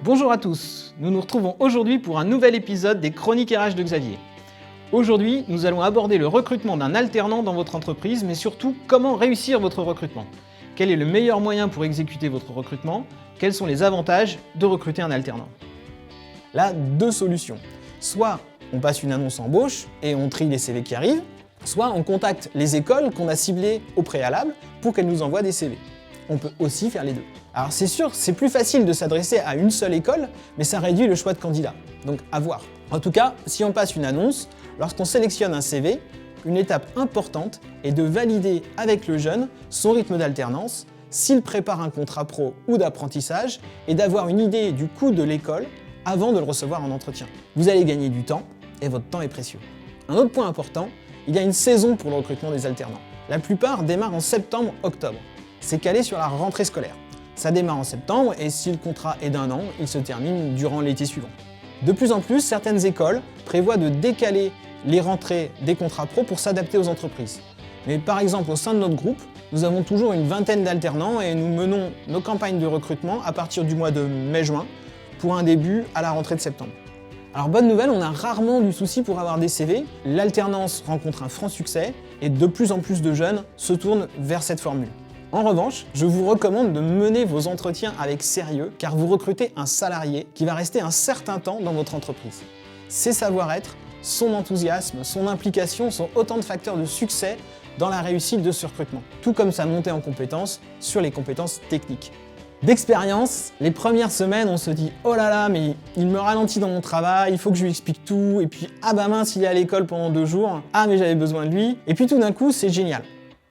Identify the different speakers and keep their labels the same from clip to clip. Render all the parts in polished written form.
Speaker 1: Bonjour à tous, nous nous retrouvons aujourd'hui pour un nouvel épisode des Chroniques RH de Xavier. Aujourd'hui, nous allons aborder le recrutement d'un alternant dans votre entreprise, mais surtout comment réussir votre recrutement. Quel est le meilleur moyen pour exécuter votre recrutement? Quels sont les avantages de recruter un alternant?
Speaker 2: Là, deux solutions. Soit on passe une annonce embauche et on trie les CV qui arrivent, soit on contacte les écoles qu'on a ciblées au préalable pour qu'elles nous envoient des CV. On peut aussi faire les deux. Alors c'est sûr, c'est plus facile de s'adresser à une seule école, mais ça réduit le choix de candidats. Donc à voir. En tout cas, si on passe une annonce, lorsqu'on sélectionne un CV, une étape importante est de valider avec le jeune son rythme d'alternance, s'il prépare un contrat pro ou d'apprentissage, et d'avoir une idée du coût de l'école avant de le recevoir en entretien. Vous allez gagner du temps, et votre temps est précieux. Un autre point important, il y a une saison pour le recrutement des alternants. La plupart démarrent en septembre-octobre. C'est calé sur la rentrée scolaire. Ça démarre en septembre et si le contrat est d'1 an, il se termine durant l'été suivant. De plus en plus, certaines écoles prévoient de décaler les rentrées des contrats pro pour s'adapter aux entreprises. Mais par exemple, au sein de notre groupe, nous avons toujours une vingtaine d'alternants et nous menons nos campagnes de recrutement à partir du mois de mai-juin pour un début à la rentrée de septembre. Alors bonne nouvelle, on a rarement du souci pour avoir des CV, l'alternance rencontre un franc succès et de plus en plus de jeunes se tournent vers cette formule. En revanche, je vous recommande de mener vos entretiens avec sérieux car vous recrutez un salarié qui va rester un certain temps dans votre entreprise. Ses savoir-être, son enthousiasme, son implication sont autant de facteurs de succès dans la réussite de ce recrutement, tout comme sa montée en compétences sur les compétences techniques. D'expérience, les premières semaines, on se dit « Oh là là, mais il me ralentit dans mon travail, il faut que je lui explique tout, et puis ah bah mince, il est à l'école pendant 2 jours, ah mais j'avais besoin de lui, et puis tout d'un coup, c'est génial. »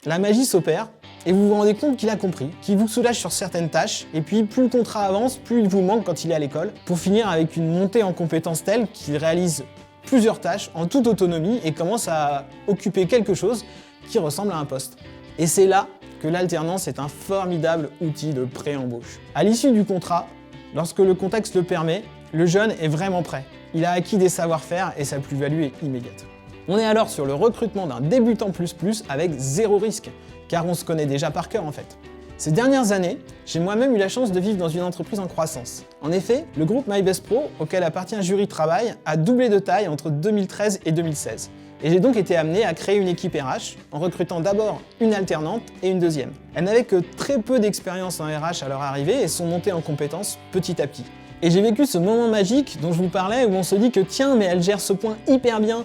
Speaker 2: La magie s'opère, et vous vous rendez compte qu'il a compris, qu'il vous soulage sur certaines tâches, et puis plus le contrat avance, plus il vous manque quand il est à l'école, pour finir avec une montée en compétences telle qu'il réalise plusieurs tâches en toute autonomie et commence à occuper quelque chose qui ressemble à un poste. Et c'est là que l'alternance est un formidable outil de pré-embauche. À l'issue du contrat, lorsque le contexte le permet, le jeune est vraiment prêt. Il a acquis des savoir-faire et sa plus-value est immédiate. On est alors sur le recrutement d'un débutant plus avec 0 risque, car on se connaît déjà par cœur en fait. Ces dernières années, j'ai moi-même eu la chance de vivre dans une entreprise en croissance. En effet, le groupe MyBestPro, auquel appartient Jury Travail, a doublé de taille entre 2013 et 2016. Et j'ai donc été amené à créer une équipe RH en recrutant d'abord une alternante et une deuxième. Elles n'avaient que très peu d'expérience en RH à leur arrivée et sont montées en compétences petit à petit. Et j'ai vécu ce moment magique dont je vous parlais où on se dit que tiens, mais elle gère ce point hyper bien.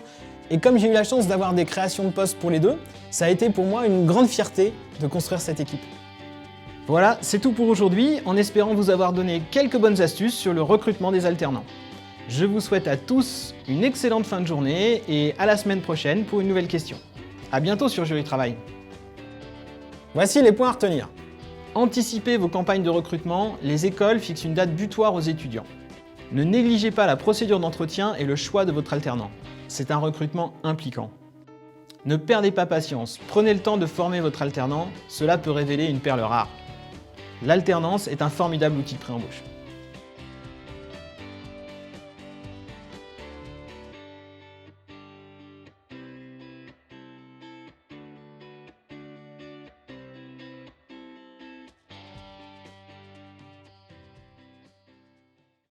Speaker 2: Et comme j'ai eu la chance d'avoir des créations de postes pour les deux, ça a été pour moi une grande fierté de construire cette équipe.
Speaker 1: Voilà, c'est tout pour aujourd'hui, en espérant vous avoir donné quelques bonnes astuces sur le recrutement des alternants. Je vous souhaite à tous une excellente fin de journée et à la semaine prochaine pour une nouvelle question. À bientôt sur Jury Travail.
Speaker 2: Voici les points à retenir.
Speaker 1: Anticipez vos campagnes de recrutement, les écoles fixent une date butoir aux étudiants. Ne négligez pas la procédure d'entretien et le choix de votre alternant. C'est un recrutement impliquant. Ne perdez pas patience, prenez le temps de former votre alternant, cela peut révéler une perle rare. L'alternance est un formidable outil de pré-embauche.